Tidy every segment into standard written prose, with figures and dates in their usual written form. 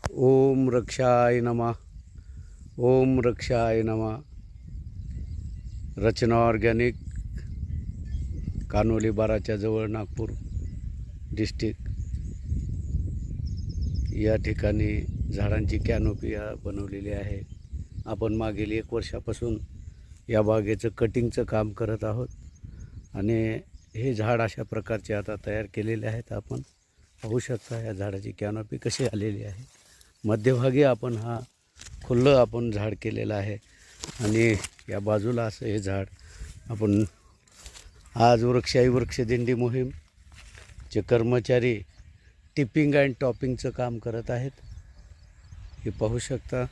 ओम रक्षाय नमः. ओम रक्षाय नमः. रचना ऑर्गॅनिक, कानोली बाराच्या जवळ, नागपूर डिस्ट्रिक्ट. या ठिकाणी झाडांची कॅनोपी बनवलेली आहे. आपण मागील 1 वर्षापासून या बागेचं कटिंगचं काम करत आहोत आणि हे झाड अशा प्रकारचे आता तयार केलेले आहेत. आपण पाहू शकता या झाडाची कॅनोपी कशी आलेली आहे. मध्यभागी आपण खुल्लं झाड केलेलं आहे आणि या बाजूला असं हे झाड आपण आज वृक्षदिंडी मोहीम चे कर्मचारी टिपिंग अँड टॉपिंगचं काम करत आहेत. हे पाहू शकता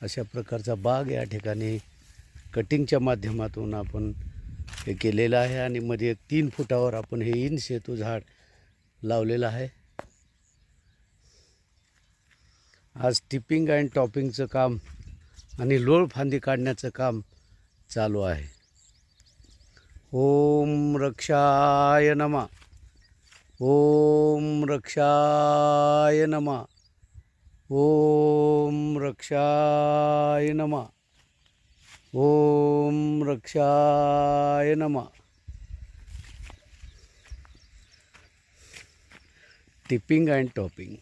अशा प्रकारचा बाग या ठिकाणी कटिंगच्या माध्यमातून आपण हे केलेलं आहे आणि मध्ये 3 फुटावर आपण हे इन सेतू झाड लावलेलं आहे. आज टिपिंग अँड टॉपिंगचं काम आणि लोळ फांदी काढण्याचं काम चालू आहे. ओम रक्षाय नमः. ओम रक्षाय नमः. ओम रक्षाय नमः. ओम रक्षाय नमः. Tipping and topping.